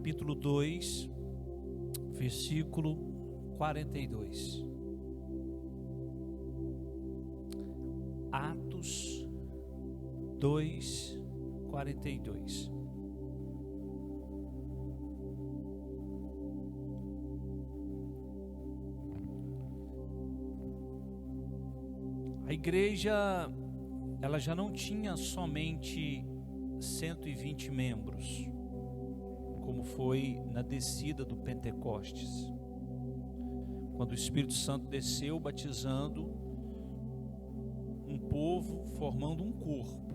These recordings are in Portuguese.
capítulo 2, versículo 42. Atos 2, 42. A igreja, ela já não tinha somente 120 membros, como foi na descida do Pentecostes, quando o Espírito Santo desceu batizando um povo, formando um corpo.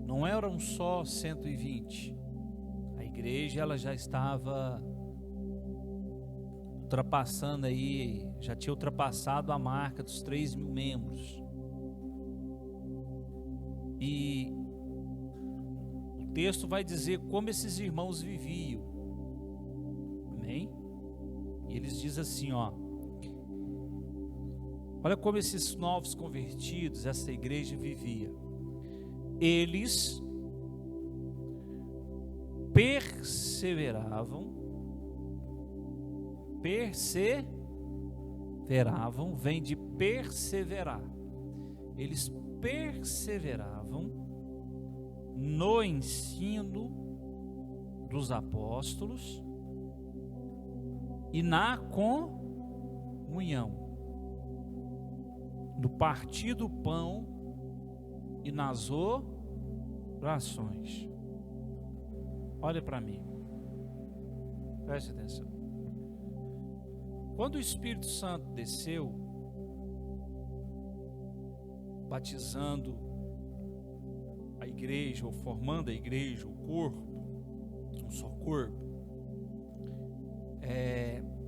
Não eram só 120. A igreja, ela já estava ultrapassando aí, já tinha ultrapassado a marca dos 3.000 membros. E o texto vai dizer como esses irmãos viviam. Amém? E eles dizem assim, olha como esses novos convertidos, essa igreja vivia. Eles perseveravam, vem de perseverar. Eles perseveravam no ensino dos apóstolos e na comunhão, no partir do pão e nas orações. Olha para mim, preste atenção. Quando o Espírito Santo desceu, batizando a igreja, ou formando a igreja, o corpo, um só corpo,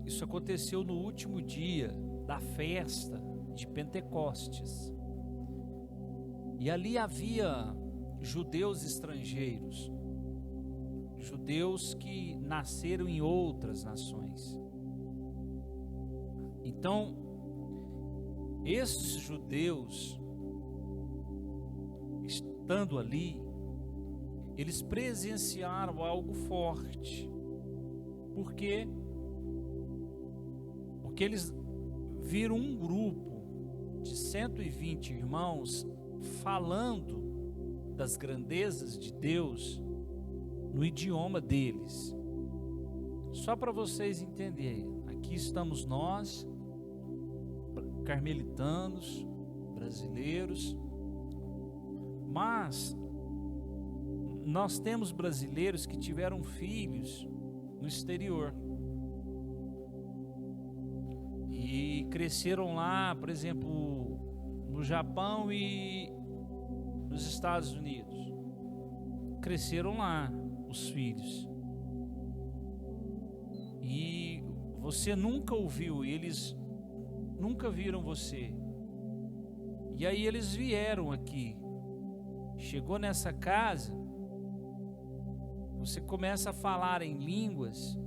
isso aconteceu no último dia da festa de Pentecostes. E ali havia judeus estrangeiros, judeus que nasceram em outras nações. Então, esses judeus, estando ali, eles presenciaram algo forte. Por quê? Porque eles viram um grupo de 120 irmãos falando das grandezas de Deus no idioma deles. Só para vocês entenderem, aqui estamos nós, carmelitanos, brasileiros, mas nós temos brasileiros que tiveram filhos no exterior e cresceram lá, por exemplo, no Japão e nos Estados Unidos. Cresceram lá os filhos. E você nunca ouviu, eles nunca viram você. E aí eles vieram aqui. Chegou nessa casa, você começa a falar em línguas,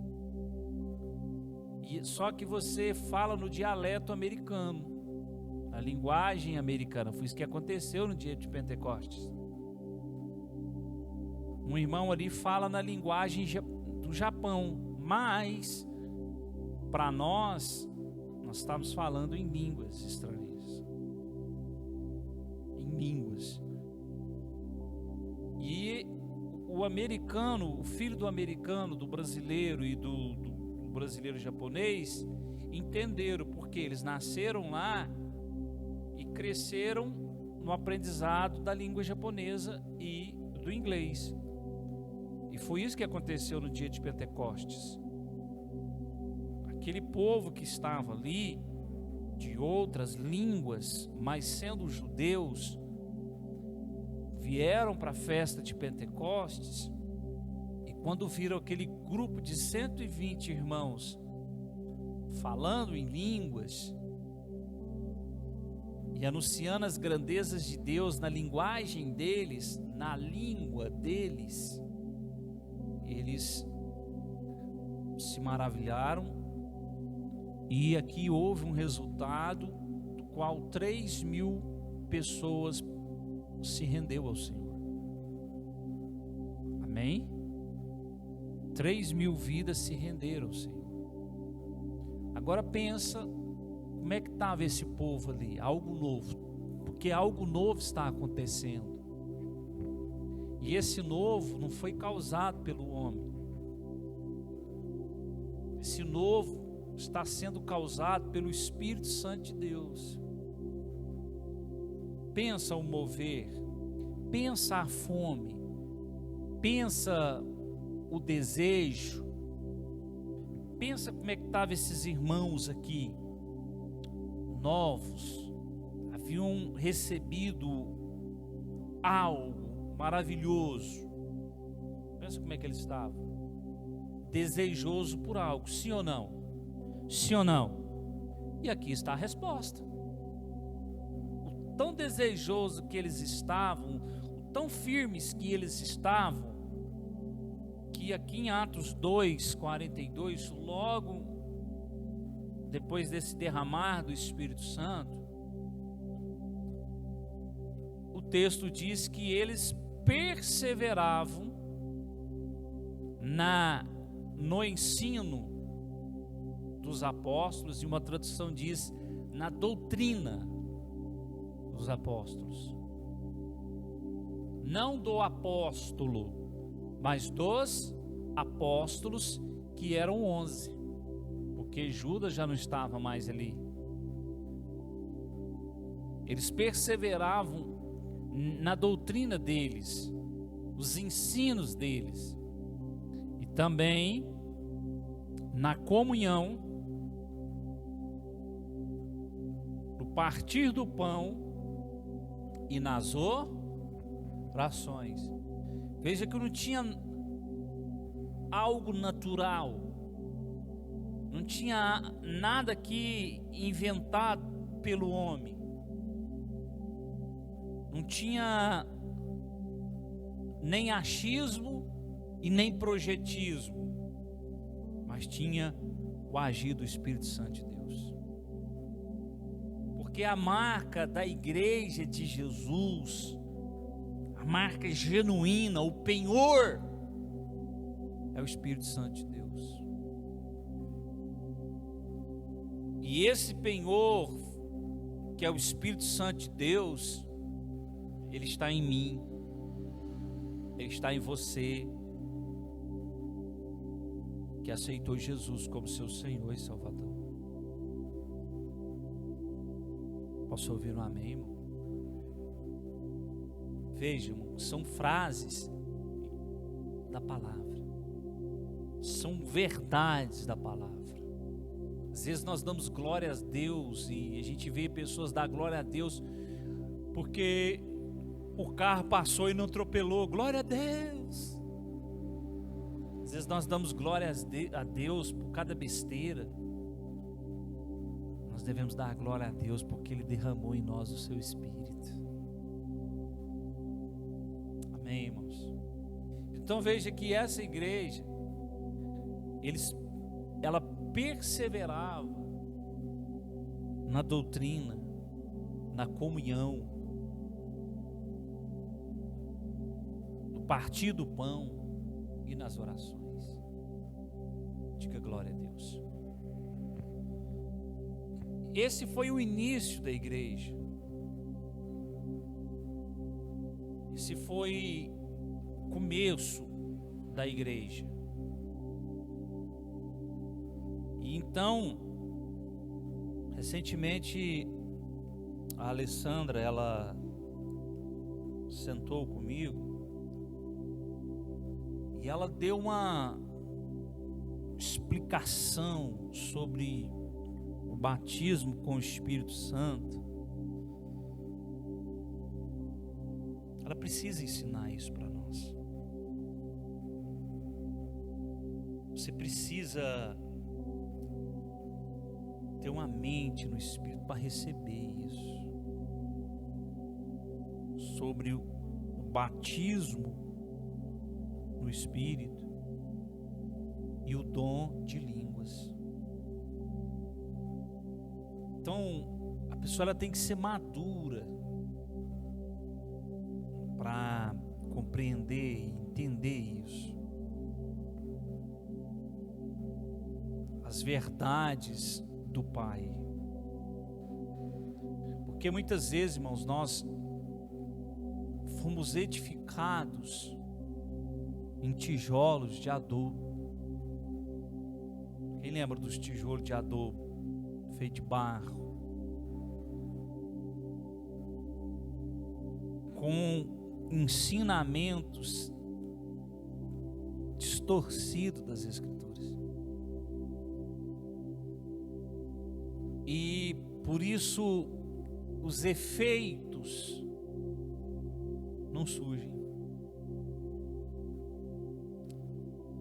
só que você fala no dialeto americano, na linguagem americana. Foi isso que aconteceu no dia de Pentecostes. Um irmão ali fala na linguagem do Japão, mas para nós estamos falando em línguas estranhas, em línguas. E o americano, o filho do americano, do brasileiro e do brasileiro japonês, entenderam porque eles nasceram lá e cresceram no aprendizado da língua japonesa e do inglês. E foi isso que aconteceu no dia de Pentecostes. Aquele povo que estava ali, de outras línguas, mas sendo judeus, vieram para a festa de Pentecostes, e quando viram aquele grupo de 120 irmãos falando em línguas e anunciando as grandezas de Deus na linguagem deles, na língua deles, eles se maravilharam. E aqui houve um resultado do qual 3.000 pessoas se rendeu ao Senhor. Amém? 3.000 vidas se renderam, Senhor. Agora pensa como é que estava esse povo ali, algo novo, porque algo novo está acontecendo. E esse novo não foi causado pelo homem. Esse novo está sendo causado pelo Espírito Santo de Deus. Pensa o mover, pensa a fome, pensa o desejo, pensa como é que estavam esses irmãos aqui, novos, haviam recebido algo maravilhoso. Pensa como é que eles estavam, desejoso por algo, sim ou não? Sim ou não? E aqui está a resposta. O tão desejoso que eles estavam, o tão firmes que eles estavam, que aqui em Atos 2:42, logo depois desse derramar do Espírito Santo, o texto diz que eles perseveravam no ensino dos apóstolos, e uma tradução diz na doutrina dos apóstolos. Não do apóstolo, mas dos apóstolos, que eram 11, porque Judas já não estava mais ali. Eles perseveravam na doutrina deles, os ensinos deles, e também na comunhão, no partir do pão e nas orações. Veja que não tinha algo natural, não tinha nada aqui inventado pelo homem, não tinha nem achismo e nem projetismo, mas tinha o agir do Espírito Santo de Deus. Porque a marca da igreja de Jesus, a marca genuína, o penhor, é o Espírito Santo de Deus. E esse penhor, que é o Espírito Santo de Deus, ele está em mim, ele está em você, que aceitou Jesus como seu Senhor e Salvador. Posso ouvir um amém, irmão? Vejam, são frases da palavra, são verdades da palavra. Às vezes nós damos glória a Deus e a gente vê pessoas dar glória a Deus porque o carro passou e não atropelou. Glória a Deus. Às vezes nós damos glória a Deus por cada besteira. Nós devemos dar glória a Deus porque Ele derramou em nós o seu Espírito. Amém, irmãos? Então veja que essa igreja, ela perseverava na doutrina, na comunhão, no partir do pão e nas orações. Diga glória a Deus. Esse foi o início da igreja. Esse foi o começo da igreja. E então, recentemente, a Alessandra, ela sentou comigo e ela deu uma explicação sobre o batismo com o Espírito Santo. Ela precisa ensinar isso para nós. Você precisa ter uma mente no Espírito para receber isso. Sobre o batismo no Espírito e o dom de línguas. Então, a pessoa ela tem que ser madura para compreender e entender isso. as verdades do Pai. Porque muitas vezes, irmãos, nós fomos edificados em tijolos de adobo. Quem lembra dos tijolos de adobo feito de barro, com ensinamentos distorcidos das Escrituras? E por isso os efeitos não surgem.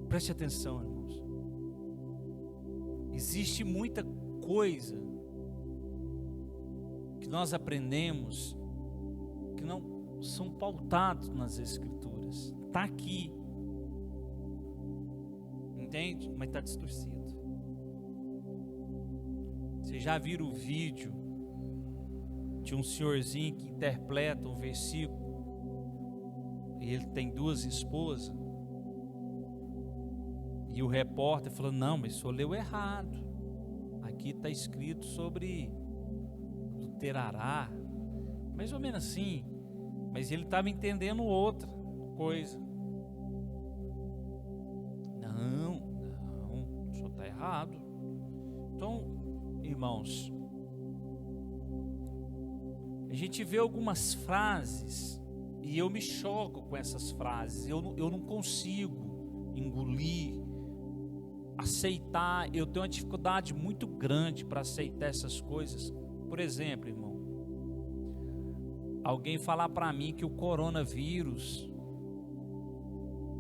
Preste atenção, irmãos. Existe muita coisa que nós aprendemos que não são pautados nas Escrituras. Está aqui, entende? Mas está distorcido. Vocês já viram o vídeo de um senhorzinho que interpreta um versículo e ele tem 2 esposas? E o repórter falou: não, mas o senhor leu errado. Aqui está escrito sobre o terará, mais ou menos assim. Mas ele estava entendendo outra coisa. Não, o senhor está errado. Então, irmãos, a gente vê algumas frases e eu me choco com essas frases. Eu não consigo engolir, aceitar. Eu tenho uma dificuldade muito grande para aceitar essas coisas. Por exemplo, irmão, alguém falar para mim que o coronavírus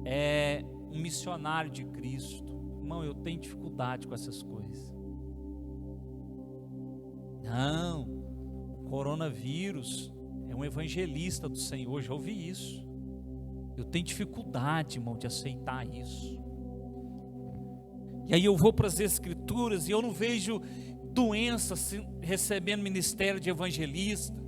é um missionário de Cristo. Irmão, eu tenho dificuldade com essas coisas. Não, o coronavírus é um evangelista do Senhor. Já ouvi isso. Eu tenho dificuldade, irmão, de aceitar isso. E aí eu vou para as Escrituras e eu não vejo doença recebendo ministério de evangelista.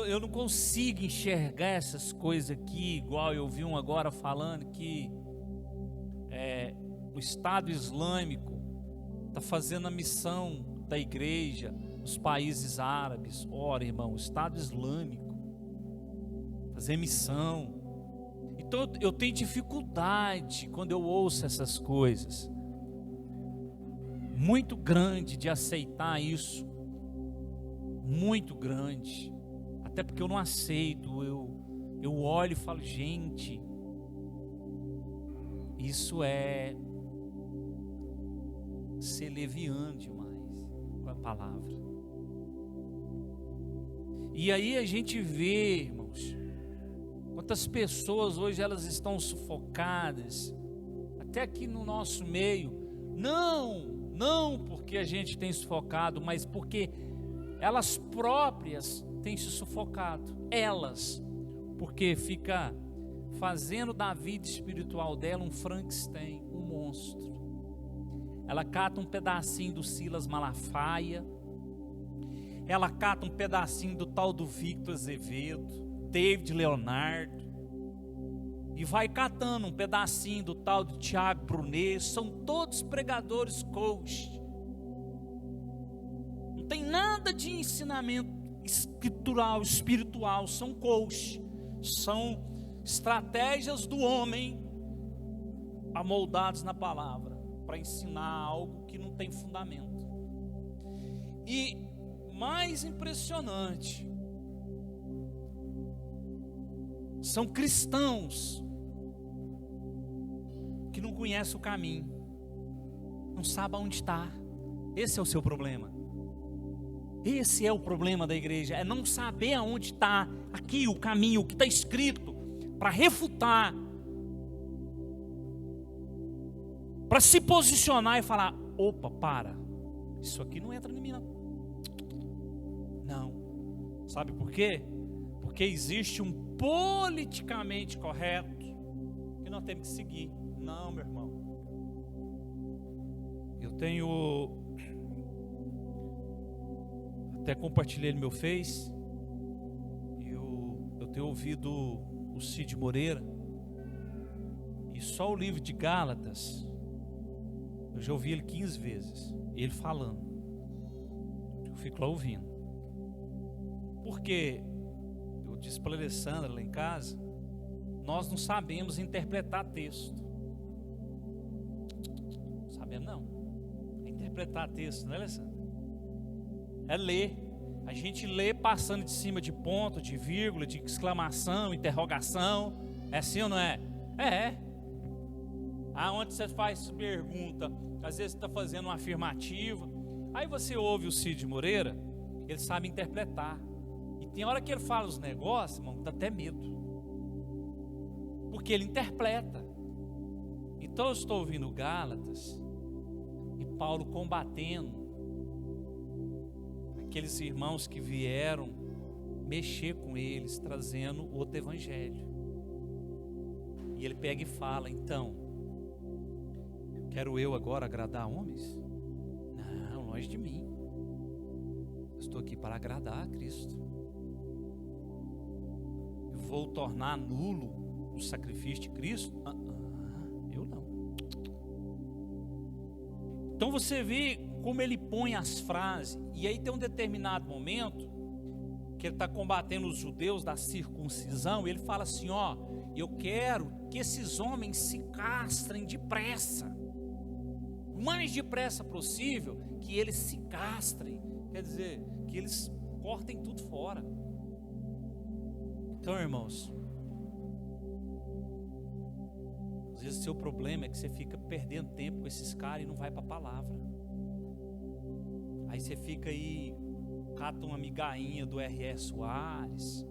Eu não consigo enxergar essas coisas aqui, igual eu vi um agora falando que o Estado Islâmico está fazendo a missão da igreja nos países árabes. Ora, irmão, o Estado Islâmico fazer missão. Então eu tenho dificuldade quando eu ouço essas coisas, muito grande de aceitar isso, muito grande, até porque eu não aceito. Eu olho e falo: gente, isso é ser leviano demais com a palavra. E aí a gente vê, irmãos, quantas pessoas hoje elas estão sufocadas, até aqui no nosso meio, não porque a gente tem sufocado, mas porque elas próprias têm se sufocado, porque fica fazendo da vida espiritual dela um Frankenstein, um monstro. Ela cata um pedacinho do Silas Malafaia, ela cata um pedacinho do tal do Victor Azevedo, David Leonardo, e vai catando um pedacinho do tal do Tiago Brunet. São todos pregadores coach, não tem nada de ensinamento escritural, espiritual, são coach, são estratégias do homem amoldados na palavra para ensinar algo que não tem fundamento. E mais impressionante, são cristãos que não conhecem o caminho, não sabem onde está. Esse é o seu problema. Esse é o problema da igreja, é não saber aonde está aqui o caminho, o que está escrito, para refutar, para se posicionar e falar: opa, para, isso aqui não entra em mim não. Sabe por quê? Porque existe um politicamente correto que nós temos que seguir. Não, meu irmão, eu até compartilhei no meu Face, eu tenho ouvido o Cid Moreira, E só o livro de Gálatas, eu já ouvi ele 15 vezes, ele falando. Eu fico lá ouvindo. Porque, eu disse para a Alessandra lá em casa, nós não sabemos interpretar texto. Não sabemos não. É interpretar texto, não é, Alessandra? É ler. A gente lê passando de cima de ponto, de vírgula, de exclamação, interrogação. É assim ou não é? É. Aonde você faz pergunta, às vezes você está fazendo uma afirmativa. Aí você ouve o Cid Moreira, ele sabe interpretar. E tem hora que ele fala os negócios, irmão, dá até medo. Porque ele interpreta. Então eu estou ouvindo Gálatas e Paulo combatendo aqueles irmãos que vieram mexer com eles, trazendo outro evangelho. E ele pega e fala, então, quero eu agora agradar homens? Não, longe de mim. Eu estou aqui para agradar a Cristo. Eu vou tornar nulo o sacrifício de Cristo? Eu não. Então você vê como ele põe as frases. E aí tem um determinado momento que ele está combatendo os judeus da circuncisão. E ele fala assim, ó, eu quero que esses homens se castrem depressa, o mais depressa possível, que eles se castrem, quer dizer, que eles cortem tudo fora. Então, irmãos, às vezes o seu problema é que você fica perdendo tempo com esses caras e não vai para a palavra. Aí você fica aí, cata uma migainha do R.E. Soares,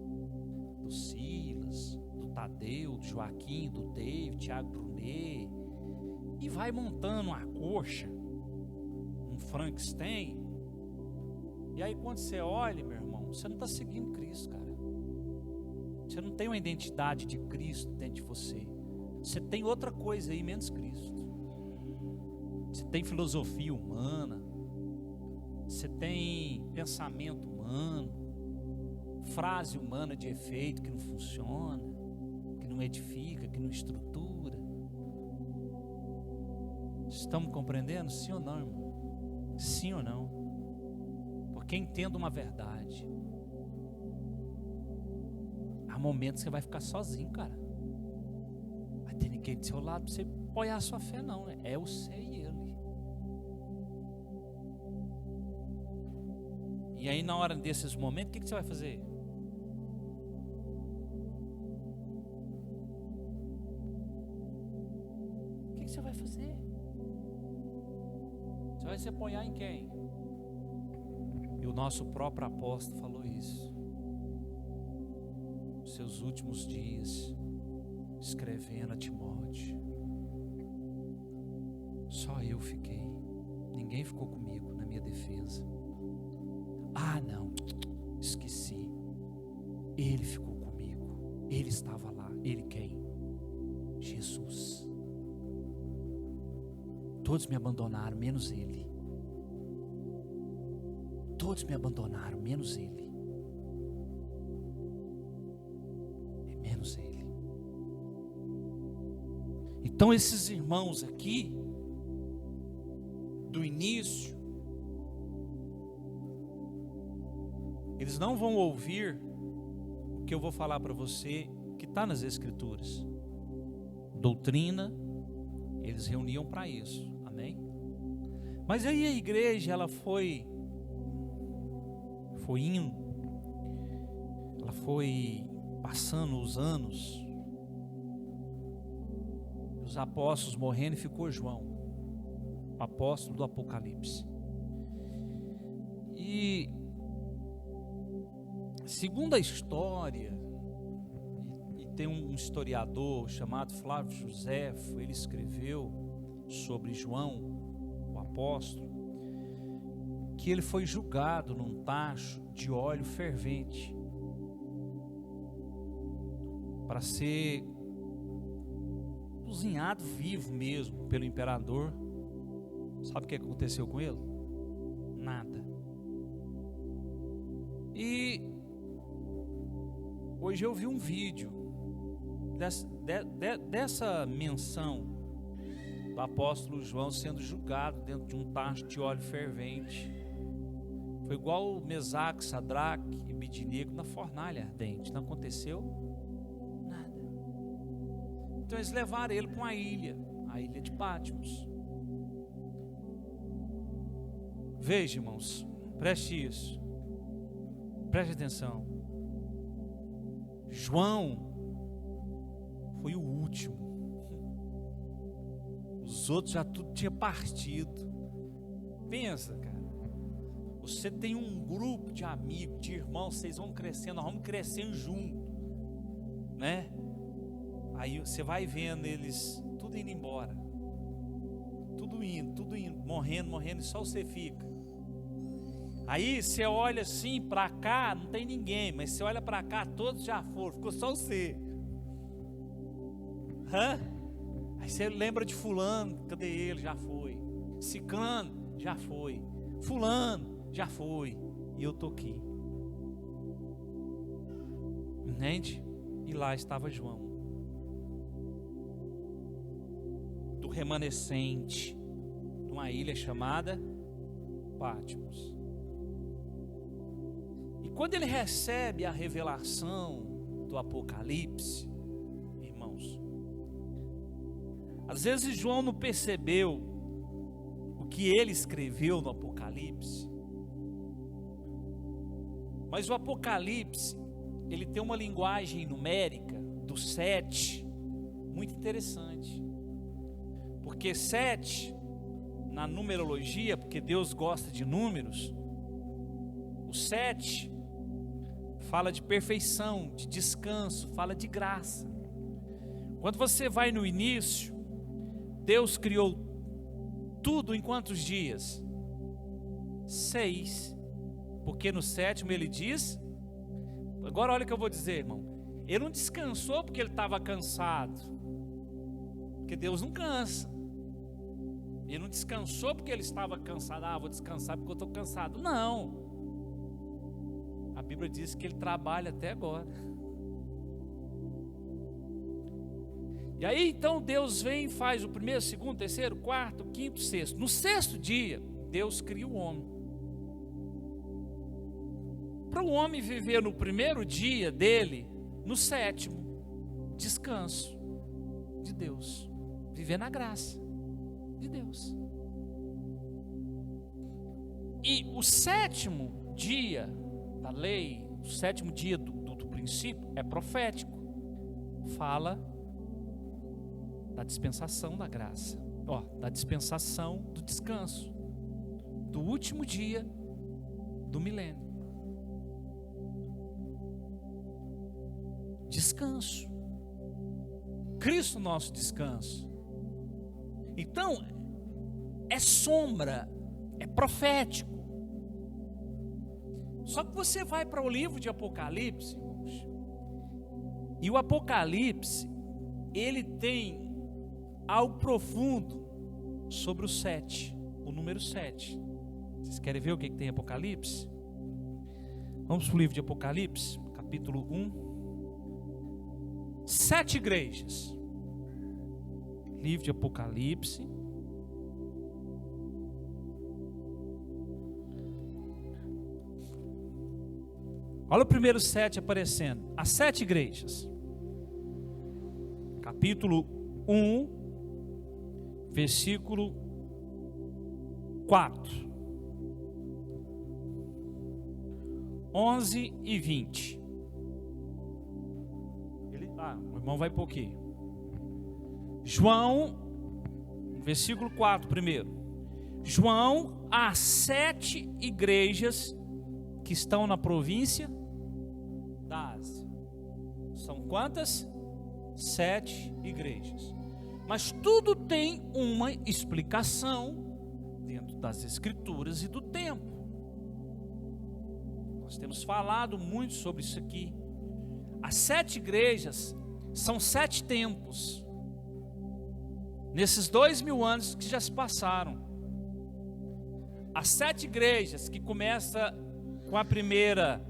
do Silas, do Tadeu, do Joaquim, do David, Thiago Brunet, e vai montando uma coxa, um Frankenstein. E aí quando você olha, meu irmão, você não está seguindo Cristo, cara. Você não tem uma identidade de Cristo dentro de você. Você tem outra coisa aí menos Cristo. Você tem filosofia humana, você tem pensamento humano, frase humana de efeito que não funciona, que não edifica, que não estrutura. Estamos compreendendo? Sim ou não, irmão? Sim ou não? Porque entenda uma verdade. Há momentos que você vai ficar sozinho, cara. Vai ter ninguém do seu lado para você apoiar a sua fé, não, né? É você e ele. E aí na hora desses momentos, o que você vai fazer? O que você vai fazer? Você vai se apoiar em quem? E o nosso próprio apóstolo falou isso. Nos seus últimos dias, escrevendo a Timóteo. Só eu fiquei. Ninguém ficou comigo na minha defesa. Ah, não, esqueci. Ele ficou comigo. Ele estava lá. Ele quem? Jesus. Todos me abandonaram, menos ele. Todos me abandonaram, menos ele. Menos ele. Então esses irmãos aqui, do início, eles não vão ouvir o que eu vou falar para você, que está nas Escrituras. Doutrina, eles reuniam para isso, amém? Mas aí a igreja, ela foi indo, ela foi passando os anos, os apóstolos morrendo e ficou João, o apóstolo do Apocalipse. E segundo a história, e tem um historiador chamado Flávio Joséfo, ele escreveu sobre João, o apóstolo, que ele foi julgado num tacho de óleo fervente para ser cozinhado vivo mesmo pelo imperador. Sabe o que aconteceu com ele? Nada. E hoje eu vi um vídeo dessa menção do apóstolo João sendo julgado dentro de um tacho de óleo fervente. Foi igual Mesaque, Sadraque e Abednego na fornalha ardente. Não aconteceu nada. Então eles levaram ele para uma ilha, a ilha de Patmos. Veja, irmãos, preste isso. Preste atenção. João foi o último. Os outros já tudo tinha partido. Pensa, cara. Você tem um grupo de amigos, de irmãos, vocês vão crescendo, nós vamos crescendo junto, né? Aí você vai vendo eles tudo indo embora, tudo indo, morrendo, e só você fica. Aí você olha assim para cá, não tem ninguém, mas você olha para cá, todos já foram, ficou só você. Aí você lembra de fulano, cadê ele? Já foi. Ciclano, já foi. Fulano, já foi. E eu tô aqui. Entende? E lá estava João, do remanescente, de uma ilha chamada Patmos. E quando ele recebe a revelação do Apocalipse, irmãos, às vezes João não percebeu o que ele escreveu no Apocalipse, mas o Apocalipse, ele tem uma linguagem numérica do 7 muito interessante, porque 7 na numerologia, porque Deus gosta de números, o 7 fala de perfeição, de descanso, fala de graça. Quando você vai no início, Deus criou tudo em quantos dias? 6, porque no 7º ele diz, agora olha o que eu vou dizer, irmão, ele não descansou porque ele estava cansado, porque Deus não cansa. Ele não descansou porque ele estava cansado, vou descansar porque eu estou cansado. Não, a Bíblia diz que ele trabalha até agora. E aí então Deus vem e faz o primeiro, segundo, terceiro, quarto, quinto, sexto. No 6º dia, Deus cria o homem. Para o homem viver no primeiro dia dele, no 7º, descanso de Deus, viver na graça de Deus. E o 7º dia da lei, o 7º dia do princípio é profético, fala da dispensação da graça, da dispensação do descanso, do último dia do milênio. Descanso, Cristo nosso descanso. Então é sombra, é profético. Só que você vai para o livro de Apocalipse, irmãos, e o Apocalipse, ele tem algo profundo sobre o 7, o número 7. Vocês querem ver o que tem em Apocalipse? Vamos para o livro de Apocalipse, capítulo 1. 7 igrejas. Livro de Apocalipse. Olha o primeiro 7 aparecendo. As 7 igrejas. Capítulo 1, versículo 4. 11 e 20. O irmão vai por aqui. João, versículo 4 primeiro. João, às 7 igrejas que estão na província da Ásia. São quantas? 7 igrejas. Mas tudo tem uma explicação dentro das Escrituras e do tempo. Nós temos falado muito sobre isso aqui. As 7 igrejas são 7 tempos. Nesses 2000 anos que já se passaram. As 7 igrejas que começa com a primeira,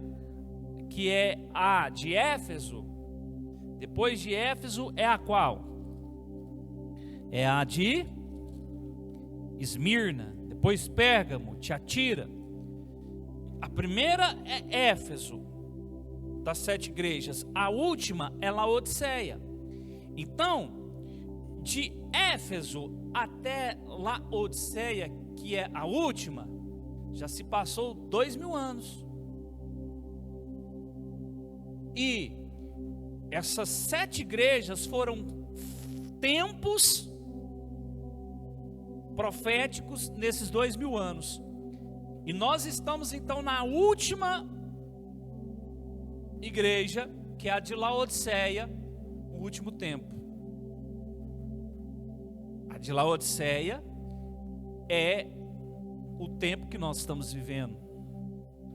que é a de Éfeso, Depois de Éfeso é a qual? É a de Esmirna. Depois Pérgamo, Tiatira. A primeira é Éfeso, das 7 igrejas. A última é Laodiceia. Então, de Éfeso até Laodiceia, que é a última, já se passou 2000 anos. E essas 7 igrejas foram tempos proféticos nesses 2000 anos. E nós estamos então na última igreja, que é a de Laodiceia, o último tempo. A de Laodiceia é o tempo que nós estamos vivendo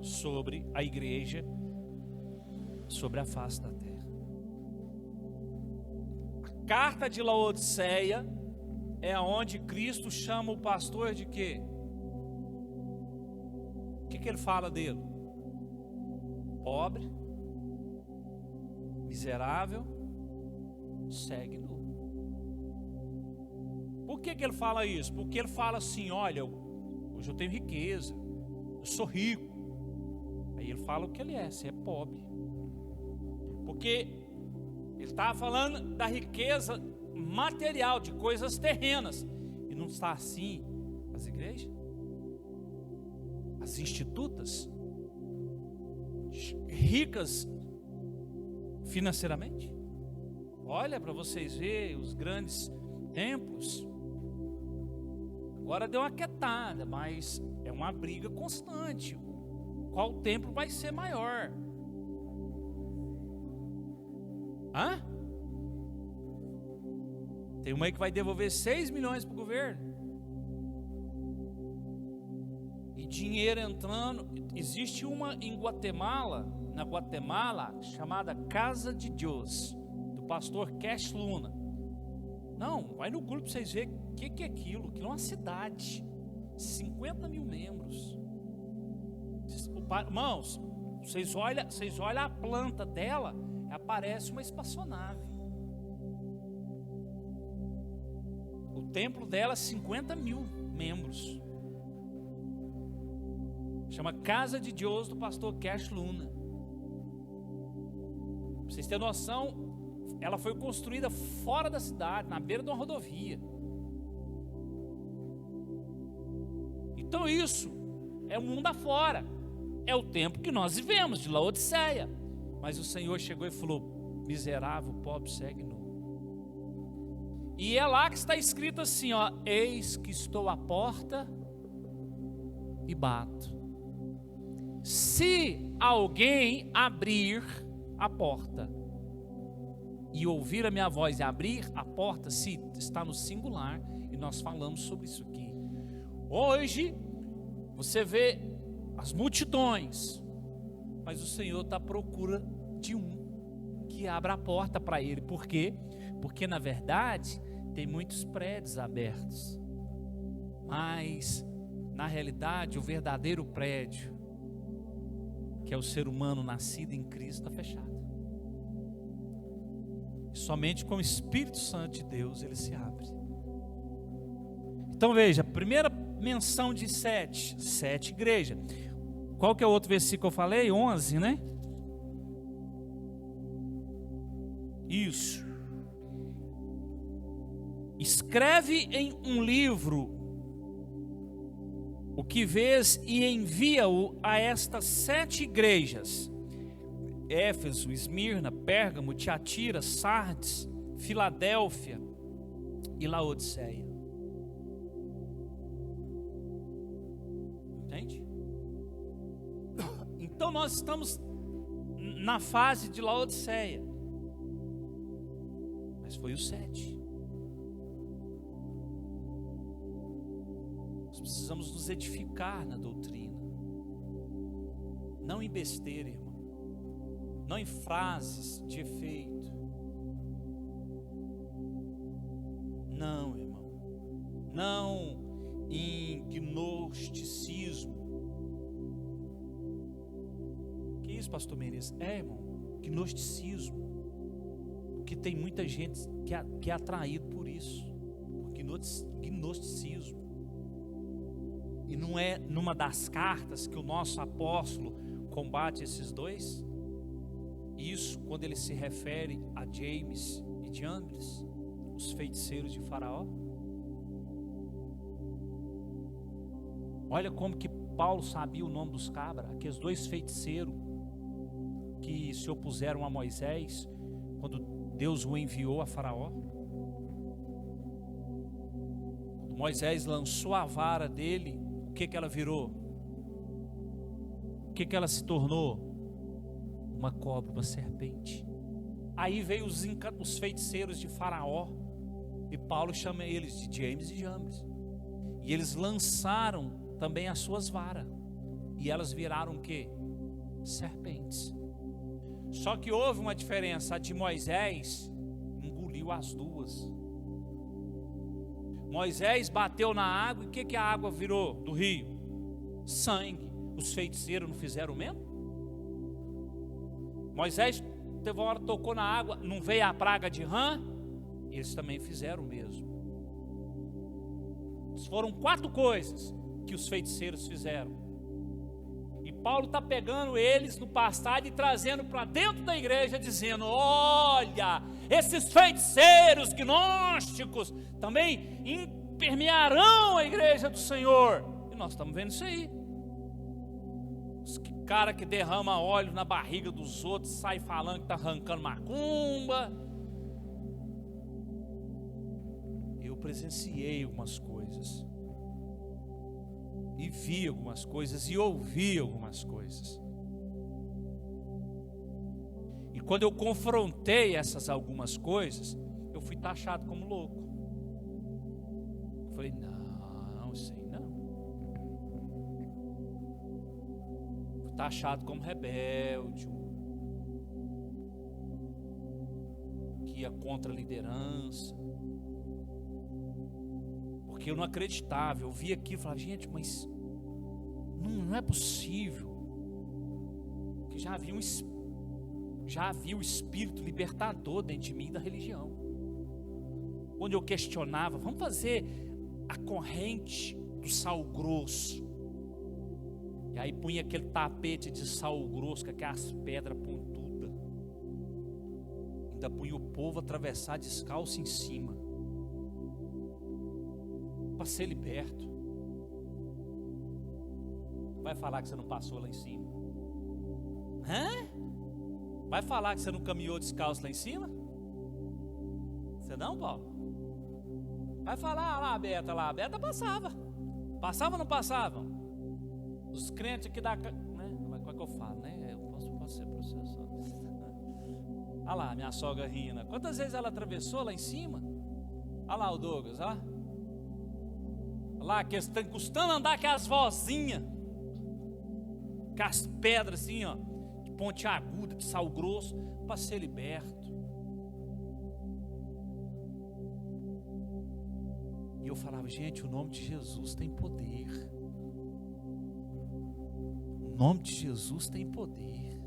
sobre a igreja, sobre a face da terra. A carta de Laodiceia é onde Cristo chama o pastor de quê? O que ele fala dele? Pobre, miserável, segue nu. Por que ele fala isso? Porque ele fala assim: olha, hoje eu tenho riqueza, eu sou rico. Aí ele fala o que ele é: você é pobre. Porque ele estava falando da riqueza material, de coisas terrenas. E não está assim as igrejas, as institutas, ricas financeiramente. Olha para vocês verem os grandes templos. Agora deu uma quietada, mas é uma briga constante. Qual templo vai ser maior? Hã? Tem uma aí que vai devolver 6 milhões para o governo. E dinheiro entrando. Existe uma em Guatemala, na Guatemala, chamada Casa de Deus, do pastor Cash Luna. Não, vai no Google para vocês verem o que é aquilo. Aquilo é uma cidade, 50 mil membros. Irmãos, vocês olham a planta dela, aparece uma espaçonave. O templo dela, 50 mil membros. Chama Casa de Deus, do pastor Cash Luna. Pra vocês terem noção, ela foi construída fora da cidade, na beira de uma rodovia. Então isso é o mundo afora. É o tempo que nós vivemos, de Laodiceia. Mas o Senhor chegou e falou: miserável, pobre, segue nu. E é lá que está escrito assim, ó: eis que estou à porta e bato. Se alguém abrir a porta e ouvir a minha voz e abrir a porta, se está no singular, e nós falamos sobre isso aqui. Hoje você vê as multidões, mas o Senhor está à procura de um que abra a porta para Ele. Por quê? Porque na verdade tem muitos prédios abertos, mas na realidade o verdadeiro prédio, que é o ser humano nascido em Cristo, está fechado. E somente com o Espírito Santo de Deus ele se abre. Então veja, primeira menção de 7 igrejas. Qual que é o outro versículo que eu falei? 11, né? Isso. Escreve em um livro o que vês e envia-o a estas 7 igrejas: Éfeso, Esmirna, Pérgamo, Tiatira, Sardes, Filadélfia e Laodiceia. Entende? Então nós estamos na fase de Laodiceia, mas foi o 7. Nós precisamos nos edificar na doutrina, não em besteira, irmão, não em frases de efeito. Não, irmão, não em gnosticismo. Que isso, pastor Menezes? Irmão, gnosticismo. Porque tem muita gente que é atraído por isso, por gnosticismo. E não é numa das cartas que o nosso apóstolo combate esses dois? Isso quando ele se refere a James e Jambres, os feiticeiros de Faraó. Olha como que Paulo sabia o nome dos cabras, aqueles dois feiticeiros que se opuseram a Moisés quando Deus o enviou a Faraó. Quando Moisés lançou a vara dele, o que ela virou? O que ela se tornou? Uma cobra, uma serpente. Aí veio os feiticeiros de Faraó, e Paulo chama eles de James e Jambres, e eles lançaram também as suas varas, e elas viraram o quê? Serpentes. Só que houve uma diferença. A de Moisés engoliu as duas. Moisés bateu na água, e o que a água virou do rio? Sangue. Os feiticeiros não fizeram o mesmo? Moisés teve uma hora, tocou na água, não veio a praga de rã? Eles também fizeram o mesmo. Foram 4 coisas que os feiticeiros fizeram. E Paulo está pegando eles no passado e trazendo para dentro da igreja, dizendo: olha, esses feiticeiros gnósticos também permearão a igreja do Senhor. E nós estamos vendo isso aí. Os cara que derrama óleo na barriga dos outros, sai falando que está arrancando macumba. Eu presenciei algumas coisas, e vi algumas coisas, e ouvi algumas coisas. E quando eu confrontei essas algumas coisas, eu fui taxado como louco. Eu falei: não, isso aí não. Fui taxado como rebelde, que ia contra a liderança. Porque eu não acreditava, eu via aquilo e falava: gente, mas não é possível. Que já havia o espírito libertador dentro de mim e da religião. Quando eu questionava: vamos fazer a corrente do sal grosso. E aí punha aquele tapete de sal grosso com aquelas pedras pontudas. Ainda punha o povo atravessar descalço em cima, para ser liberto. Vai falar que você não passou lá em cima? Vai falar que você não caminhou descalço lá em cima? Você não, Paulo? Vai falar lá, a Beta passava. Passava ou não passava? Os crentes aqui da... né? Como é que eu falo, né? Eu posso ser processado. Olha lá, minha sogra Rina. Quantas vezes ela atravessou lá em cima? Olha lá o Douglas, ó. Lá, que estão custando andar com as vozinhas, com as pedras assim, ó, de ponte aguda, de sal grosso, para ser liberto. E eu falava: gente, o nome de Jesus tem poder. O nome de Jesus tem poder.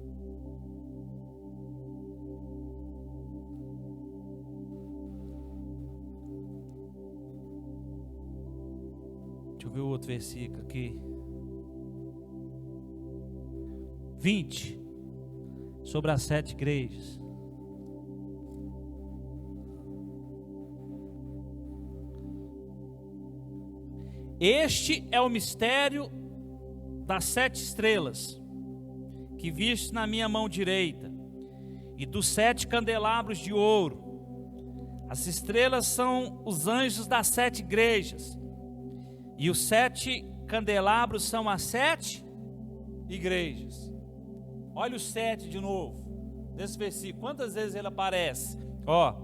Deixa eu ver o outro versículo aqui. 20. Sobre as 7 igrejas. Este é o mistério das 7 estrelas que viste na minha mão direita, e dos 7 candelabros de ouro. As estrelas são os anjos das 7 igrejas, e os 7 candelabros são as 7 igrejas. Olha o 7 de novo, nesse versículo. Quantas vezes ele aparece? Ó,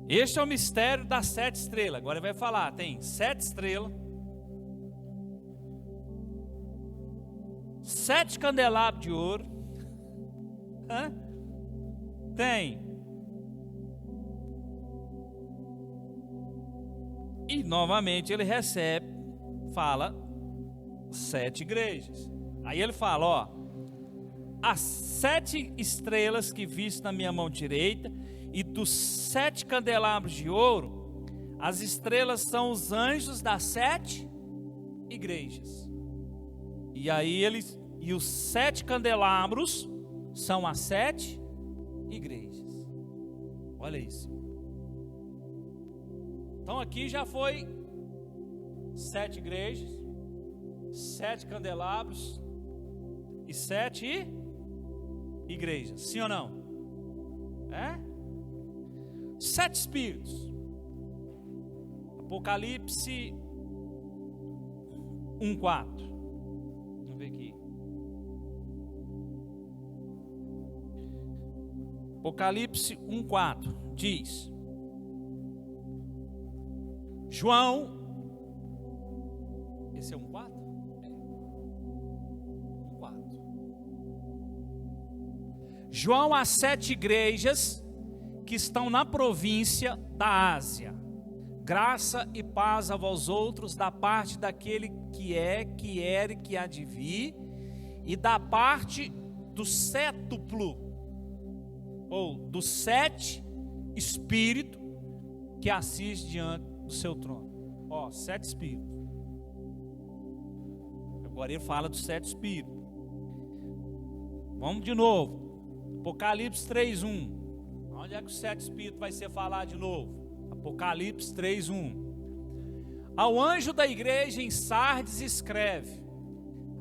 este é o mistério das 7 estrelas. Agora ele vai falar, tem 7 estrelas, 7 candelabros de ouro. Tem. E novamente ele recebe, fala 7 igrejas. Aí ele fala, ó, as 7 estrelas que viste na minha mão direita, e dos 7 candelabros de ouro, as estrelas são os anjos das 7 igrejas. E aí e os 7 candelabros são as 7 igrejas. Olha isso. Então aqui já foi 7 igrejas, 7 candelabros e 7 igrejas. Sim ou não? 7 espíritos. Apocalipse 1:4. Vamos ver aqui. Apocalipse 1:4 diz: João, esse é 1:4? 1:4. João às 7 igrejas que estão na província da Ásia. Graça e paz a vós outros da parte daquele que é, que era e que há de vir, e da parte do sétuplo, ou dos 7 espíritos que assiste diante do seu trono. 7 espíritos. Agora ele fala dos 7 espíritos. Vamos de novo. Apocalipse 3:1. Onde é que os 7 espíritos vai ser falado de novo? Apocalipse 3:1. Ao anjo da igreja em Sardes escreve: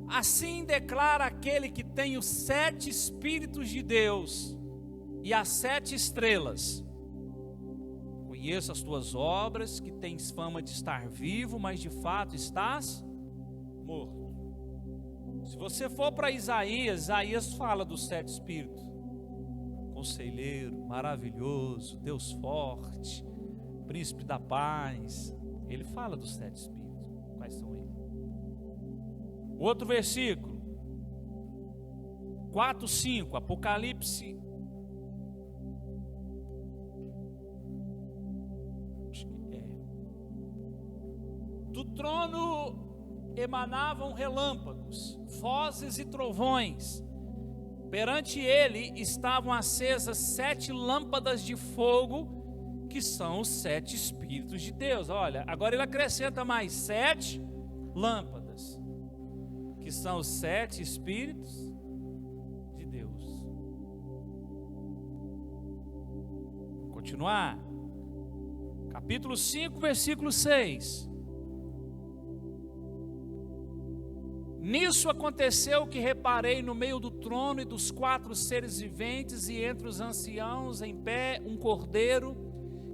assim declara aquele que tem os 7 espíritos de Deus e as 7 estrelas. Conheço as tuas obras, que tens fama de estar vivo, mas de fato estás morto. Se você for para Isaías fala dos 7 espíritos: conselheiro, maravilhoso, Deus forte, príncipe da paz. Ele fala dos 7 espíritos. Quais são eles? Outro versículo, 4:5, Apocalipse. Do trono emanavam relâmpagos, vozes e trovões. Perante ele estavam acesas 7 lâmpadas de fogo, que são os 7 espíritos de Deus. Olha, agora ele acrescenta mais 7 lâmpadas, que são os 7 espíritos de Deus. Vou continuar. Capítulo 5, versículo 6. Nisso aconteceu que reparei no meio do trono e dos 4 seres viventes e entre os anciãos em pé um cordeiro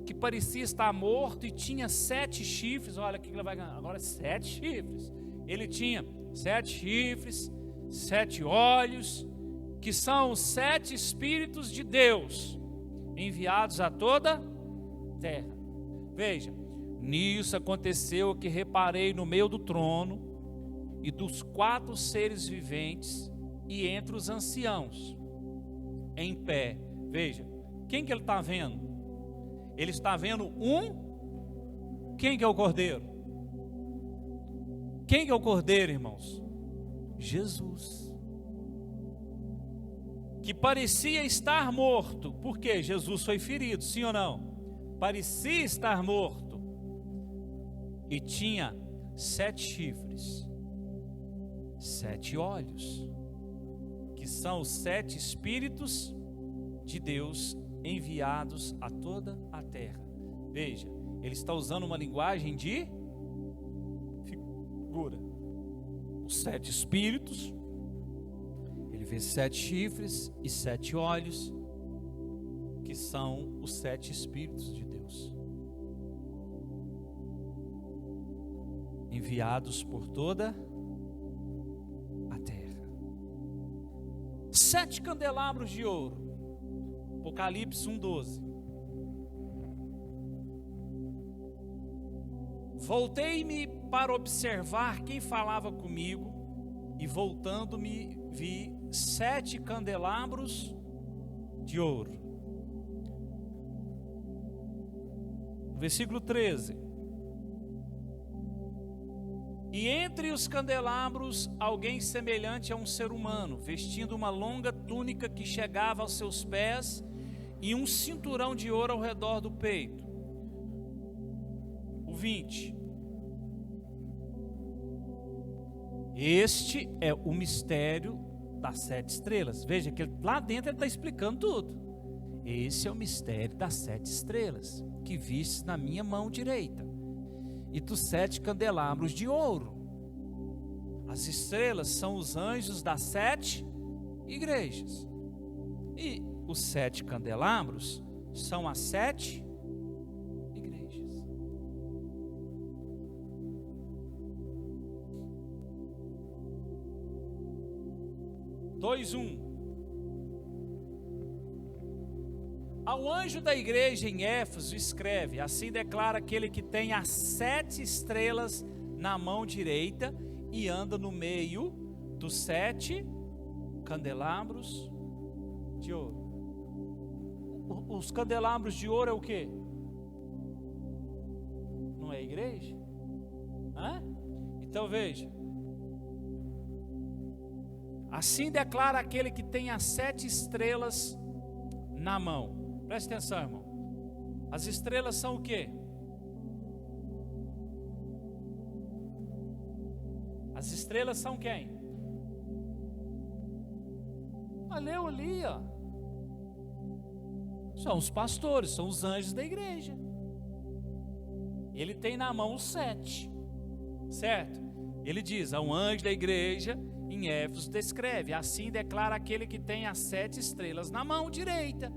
que parecia estar morto e tinha 7 chifres. Olha o que ele vai ganhar agora: 7 chifres. Ele tinha 7 chifres, 7 olhos, que são os 7 espíritos de Deus enviados a toda terra. Veja, nisso aconteceu que reparei no meio do trono e dos 4 seres viventes e entre os anciãos em pé. Veja, quem que ele está vendo? Ele está vendo quem que é o cordeiro? Quem que é o cordeiro, irmãos? Jesus, que parecia estar morto. Por quê? Jesus foi ferido, sim ou não? Parecia estar morto e tinha 7 chifres, 7 olhos, que são os 7 espíritos de Deus enviados a toda a terra. Veja, ele está usando uma linguagem de figura. Os 7 espíritos, ele vê 7 chifres e 7 olhos, que são os 7 espíritos de Deus enviados por toda a terra. 7 candelabros de ouro. Apocalipse 1:12. Voltei-me para observar quem falava comigo, e voltando-me vi 7 candelabros de ouro. Versículo 13. E entre os candelabros alguém semelhante a um ser humano, vestindo uma longa túnica que chegava aos seus pés, e um cinturão de ouro ao redor do peito. O 20. Este é o mistério das 7 estrelas. Veja que lá dentro ele está explicando tudo. Esse é o mistério das 7 estrelas que vistes na minha mão direita, e dos 7 candelabros de ouro. As estrelas são os anjos das 7 igrejas, e os 7 candelabros são as 7 igrejas. Dois, Ao anjo da igreja em Éfeso escreve: assim declara aquele que tem as 7 estrelas na mão direita e anda no meio dos 7 candelabros de ouro. Os candelabros de ouro é o quê? Não é a igreja? Hã? Então veja: assim declara aquele que tem as 7 estrelas na mão. Preste atenção, irmão. As estrelas são o quê? As estrelas são quem? Leu ali, ó. São os pastores, são os anjos da igreja. Ele tem na mão os 7, certo? Ele diz: ao anjo da igreja em Éfeso descreve: assim declara aquele que tem as 7 estrelas na mão direita.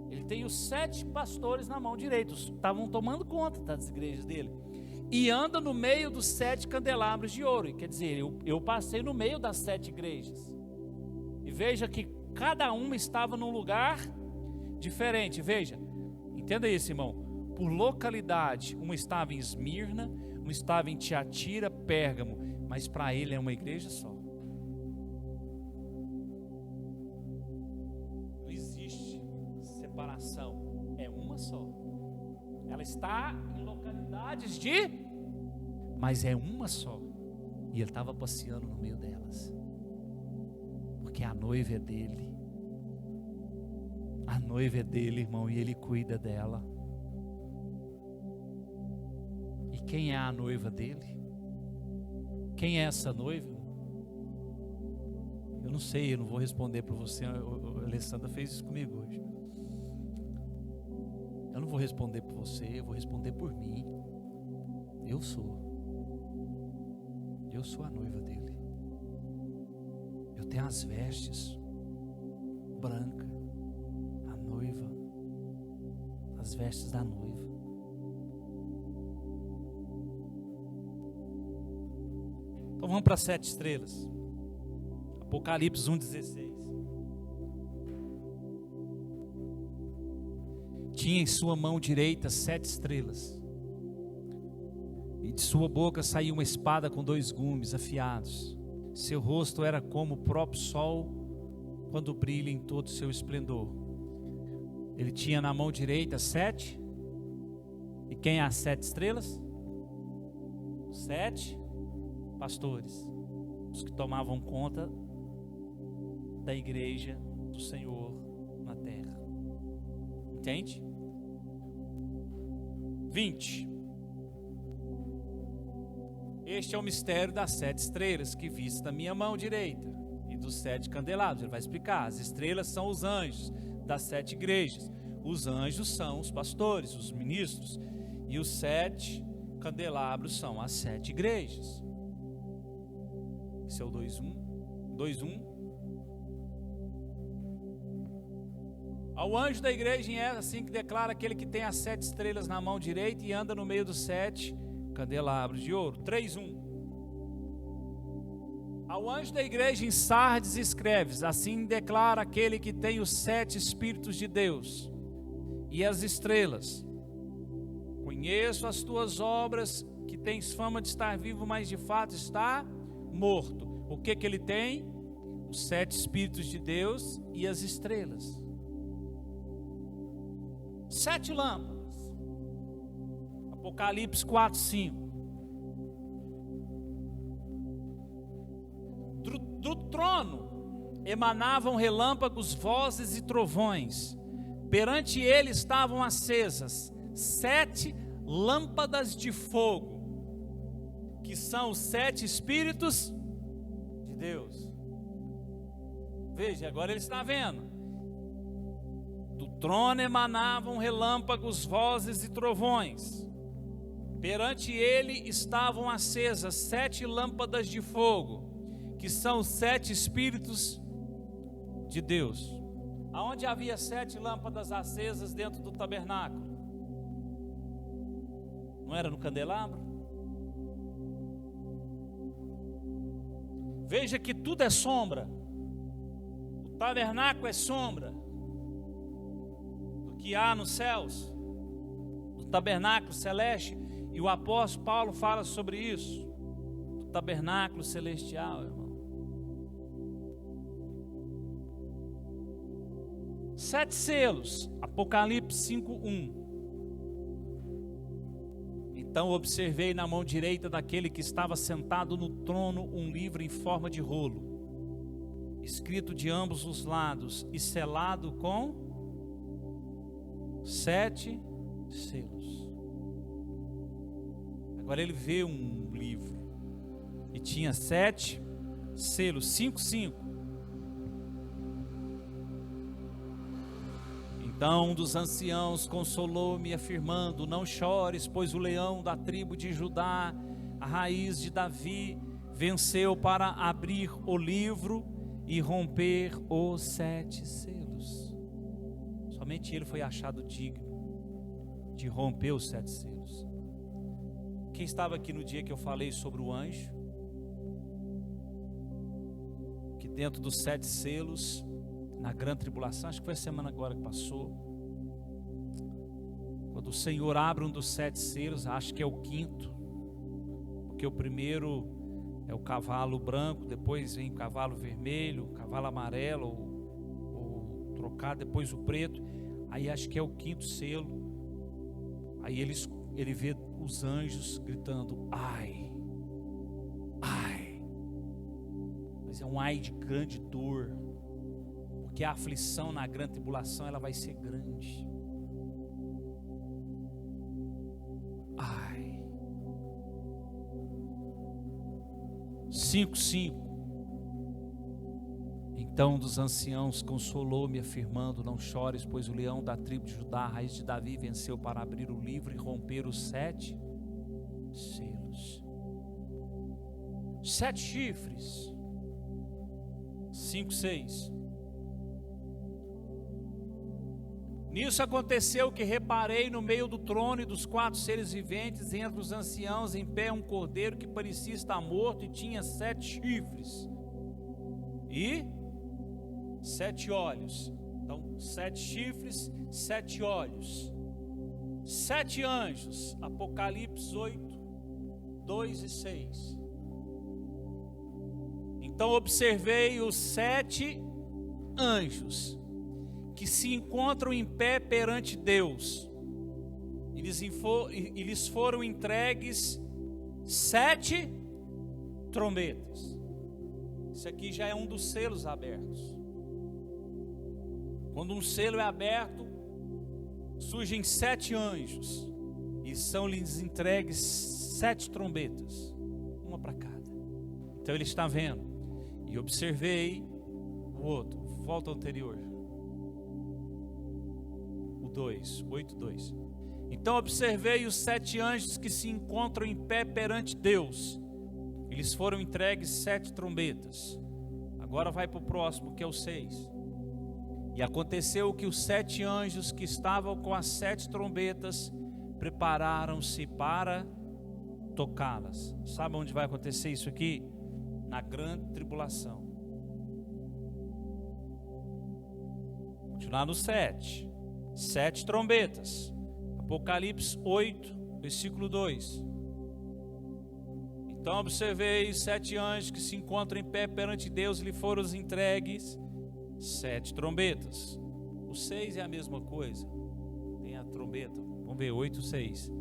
Ele tem os 7 pastores na mão direita, estavam tomando conta das igrejas dele. E anda no meio dos 7 candelabros de ouro. Quer dizer, eu passei no meio das 7 igrejas. E veja que cada uma estava num lugar diferente. Veja, entenda isso, irmão. Por localidade, uma estava em Esmirna, uma estava em Tiatira, Pérgamo. Mas para ele é uma igreja só. Separação, é uma só. Ela está em localidades mas é uma só. E ele estava passeando no meio delas, porque a noiva é dele. A noiva é dele, irmão, e ele cuida dela. E quem é a noiva dele? Quem é essa noiva? Eu não sei, eu não vou responder para você. A Alessandra fez isso comigo hoje. Eu não vou responder por você, eu vou responder por mim. Eu sou a noiva dele. Eu tenho as vestes brancas, a noiva, as vestes da noiva. Então vamos para as 7 estrelas. Apocalipse 1,16. Tinha em sua mão direita 7 estrelas, e de sua boca saía uma espada com 2 gumes afiados. Seu rosto era como o próprio sol quando brilha em todo o seu esplendor. Ele tinha na mão direita 7. E quem é as 7 estrelas? Os 7 pastores, os que tomavam conta da igreja do Senhor na terra. Entende? 20. Este é o mistério das 7 estrelas que vistes na minha mão direita, e dos 7 candelabros. Ele vai explicar. As estrelas são os anjos das 7 igrejas. Os anjos são os pastores, os ministros. E os 7 candelabros são as 7 igrejas. Esse é o 2:1. Ao anjo da igreja em Éfeso, assim que declara aquele que tem as 7 estrelas na mão direita e anda no meio dos 7 candelabros de ouro. 3:1. Ao anjo da igreja em Sardes escreves: assim declara aquele que tem os 7 Espíritos de Deus e as estrelas. Conheço as tuas obras, que tens fama de estar vivo, mas de fato está morto. O que ele tem? Os 7 Espíritos de Deus e as estrelas. 7 lâmpadas. Apocalipse 4:5. Do trono emanavam relâmpagos, vozes e trovões. Perante ele estavam acesas 7 lâmpadas de fogo, que são os 7 Espíritos de Deus. Veja, agora ele está vendo. Do trono emanavam relâmpagos, vozes e trovões. Perante ele estavam acesas 7 lâmpadas de fogo, que são os 7 Espíritos de Deus. Aonde havia 7 lâmpadas acesas dentro do tabernáculo? Não era no candelabro? Veja que tudo é sombra. O tabernáculo é sombra do que há nos céus, do tabernáculo celeste. E o apóstolo Paulo fala sobre isso, do tabernáculo celestial, irmão. 7 selos, Apocalipse 5:1. Então observei na mão direita daquele que estava sentado no trono um livro em forma de rolo, escrito de ambos os lados e selado com 7 selos. Agora ele vê um livro e tinha 7 selos, 5. Então um dos anciãos consolou-me, afirmando: não chores, pois o leão da tribo de Judá, a raiz de Davi, venceu para abrir o livro e romper os 7 selos. Somente ele foi achado digno de romper os 7 selos. Quem estava aqui no dia que eu falei sobre o anjo, que dentro dos 7 selos, na grande tribulação, acho que foi a semana agora que passou, quando o Senhor abre um dos 7 selos, acho que é o 5º, porque o primeiro é o cavalo branco, depois vem o cavalo vermelho, o cavalo amarelo, ou trocado, depois o preto, aí acho que é o 5º selo. Aí ele vê os anjos gritando: ai, ai. Mas é um ai de grande dor, porque a aflição na grande tribulação ela vai ser grande. Ai. 5:5. Então um dos anciãos consolou-me, afirmando: não chores, pois o leão da tribo de Judá, a raiz de Davi, venceu para abrir o livro e romper os 7 selos. 7 chifres. 5:6. Nisso aconteceu que reparei no meio do trono e dos 4 seres viventes, entre os anciãos, em pé um cordeiro que parecia estar morto e tinha 7 chifres e 7 olhos. Então 7 chifres, 7 olhos. 7 anjos, Apocalipse 8, 2 e 6. Então observei os 7 anjos que se encontram em pé perante Deus. E lhes foram entregues 7 trombetas. Isso aqui já é um dos selos abertos. Quando um selo é aberto, surgem 7 anjos e são-lhes entregues 7 trombetas, uma para cada. Então ele está vendo. E observei o outro. Volta ao anterior. O 2, 8:2. Então observei os 7 anjos que se encontram em pé perante Deus. Eles foram entregues 7 trombetas. Agora vai para o próximo, que é o 6. E aconteceu que os 7 anjos que estavam com as 7 trombetas prepararam-se para tocá-las. Sabe onde vai acontecer isso aqui? Na grande tribulação. Continuar no 7. 7 trombetas. Apocalipse 8, versículo 2. Então observei 7 anjos que se encontram em pé perante Deus, e lhe foram entregues 7 trombetas. O 6 é a mesma coisa. Tem a trombeta. Vamos ver, 8, 6.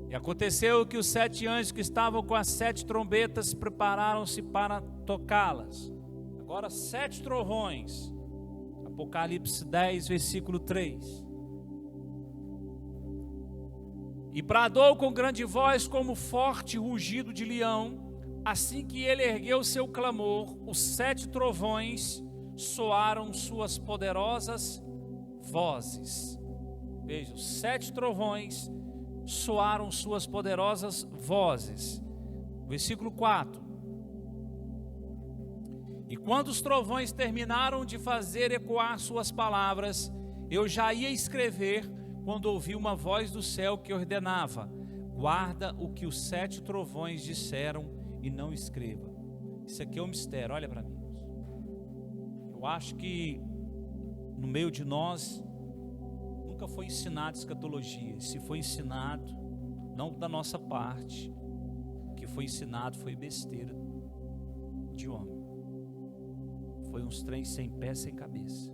E aconteceu que os 7 anjos que estavam com as 7 trombetas prepararam-se para tocá-las. Agora 7 trovões. Apocalipse 10, versículo 3. E bradou com grande voz, como forte rugido de leão. Assim que ele ergueu seu clamor, os 7 trovões soaram suas poderosas vozes. Veja, os 7 trovões soaram suas poderosas vozes. Versículo 4. E quando os trovões terminaram de fazer ecoar suas palavras, eu já ia escrever, quando ouvi uma voz do céu que ordenava: guarda o que os 7 trovões disseram e não escreva. Isso aqui é um mistério, olha para mim. Eu acho que no meio de nós nunca foi ensinado escatologia. Se foi ensinado, não da nossa parte, o que foi ensinado foi besteira de homem. Foi uns trens sem pé, sem cabeça.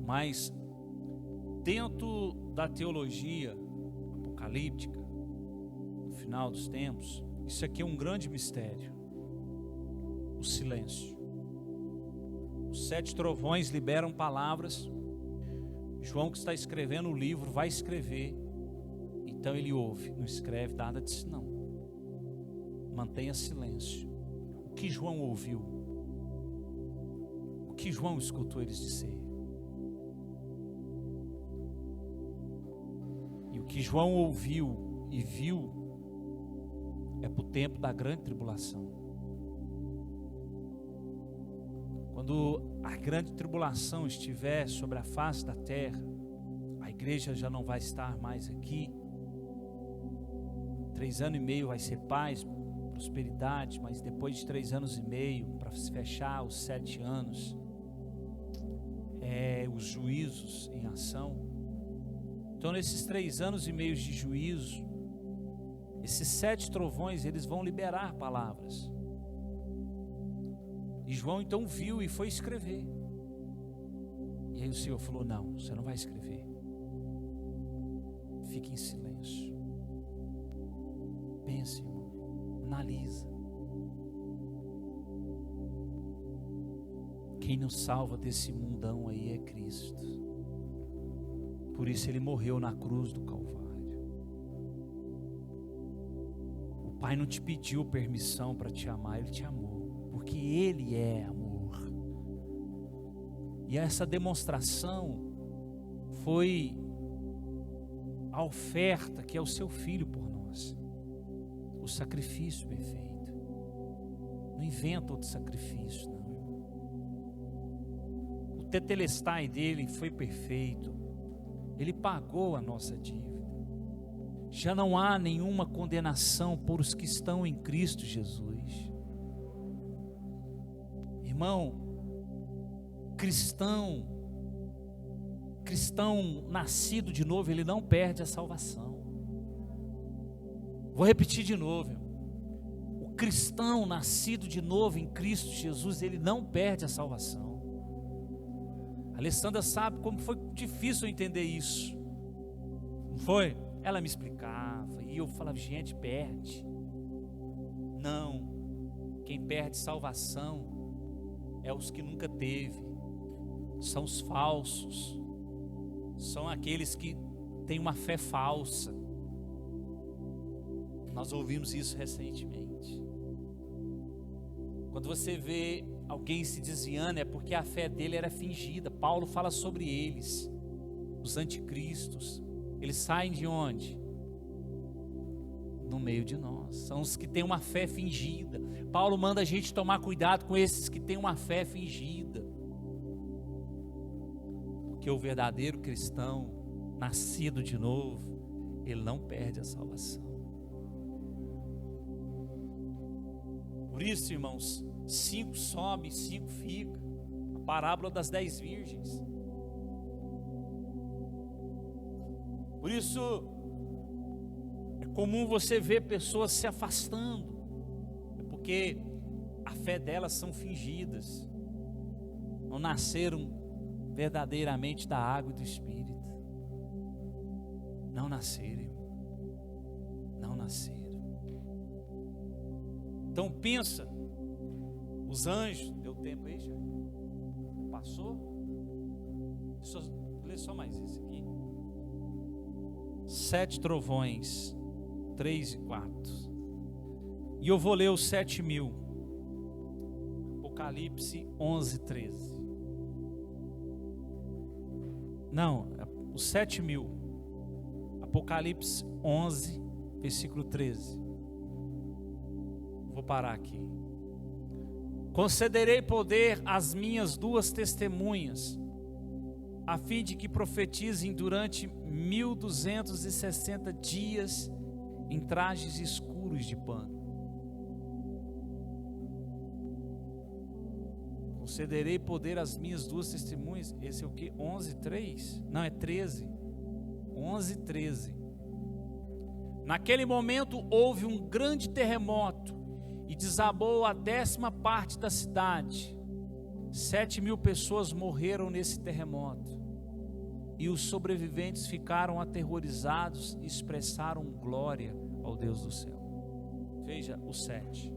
Mas dentro da teologia apocalíptica, no final dos tempos, isso aqui é um grande mistério. O silêncio. Os 7 trovões liberam palavras. João, que está escrevendo o livro, vai escrever. Então ele ouve, não escreve nada disso não. Mantenha silêncio. O que João ouviu? O que João escutou eles dizer? E o que João ouviu e viu é para o tempo da grande tribulação. Quando a grande tribulação estiver sobre a face da terra, a igreja já não vai estar mais aqui. 3 anos e meio vai ser paz, prosperidade, mas depois de 3 anos e meio, para se fechar os 7 anos, os juízos em ação. Então nesses 3 anos e meio de juízo, esses 7 trovões, eles vão liberar palavras. E João então viu e foi escrever. E aí o Senhor falou: não, você não vai escrever. Fique em silêncio. Pense, irmão. Analisa. Quem nos salva desse mundão aí é Cristo. Por isso ele morreu na cruz do Calvário. O Pai não te pediu permissão para te amar, Ele te amou. Porque Ele é amor. E essa demonstração foi a oferta que é o seu Filho por nós. O sacrifício perfeito. Não inventa outro sacrifício, não. O tetelestai dele foi perfeito. Ele pagou a nossa dívida. Já não há nenhuma condenação por os que estão em Cristo Jesus. Irmão, cristão nascido de novo, ele não perde a salvação. Vou repetir de novo, irmão. O cristão nascido de novo em Cristo Jesus, ele não perde a salvação. A Alessandra sabe como foi difícil eu entender isso. Não foi? Ela me explicava e eu falava: gente, perde. Não, quem perde salvação é os que nunca teve, são os falsos, são aqueles que têm uma fé falsa. Nós ouvimos isso recentemente. Quando você vê alguém se desviando, é porque a fé dele era fingida. Paulo fala sobre eles, os anticristos. Eles saem de onde? No meio de nós. São os que têm uma fé fingida. Paulo manda a gente tomar cuidado com esses que têm uma fé fingida. Porque o verdadeiro cristão, nascido de novo, ele não perde a salvação. Por isso, irmãos, 5 sobe, 5 fica. A parábola das 10 virgens. Por isso, é comum você ver pessoas se afastando. É porque a fé delas são fingidas. Não nasceram verdadeiramente da água e do Espírito. Não nasceram. financeira. Então pensa, os anjos, deu tempo aí, já? Passou? Lê só mais esse aqui. 7 trovões, 3 e 4. E eu vou ler os 7.000. Apocalipse 11, 13. Não, os 7.000. Apocalipse 11, versículo 13. Vou parar aqui. Concederei poder às minhas 2 testemunhas, a fim de que profetizem durante 1260 dias em trajes escuros de pano. Concederei poder às minhas 2 testemunhas. Esse é o que? 11:3? Não, é 13. 11:13. Naquele momento houve um grande terremoto e desabou a 10ª parte da cidade. 7.000 pessoas morreram nesse terremoto. E os sobreviventes ficaram aterrorizados e expressaram glória ao Deus do céu. Veja o 7.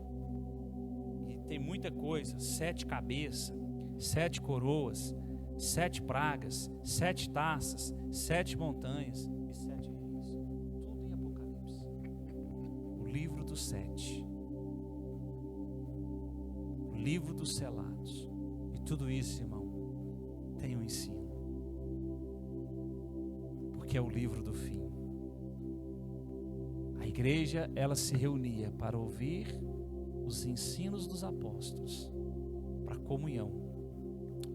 E tem muita coisa. 7 cabeças, 7 coroas, 7 pragas, 7 taças, 7 montanhas e 7 reis. Tudo em Apocalipse. O livro dos 7. O livro dos selados. E tudo isso, irmão, tem um ensino. Porque é o livro do fim. A igreja, ela se reunia para ouvir os ensinos dos apóstolos, para a comunhão,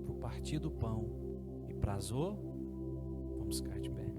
para o partir do pão e para as vamos ficar de pé.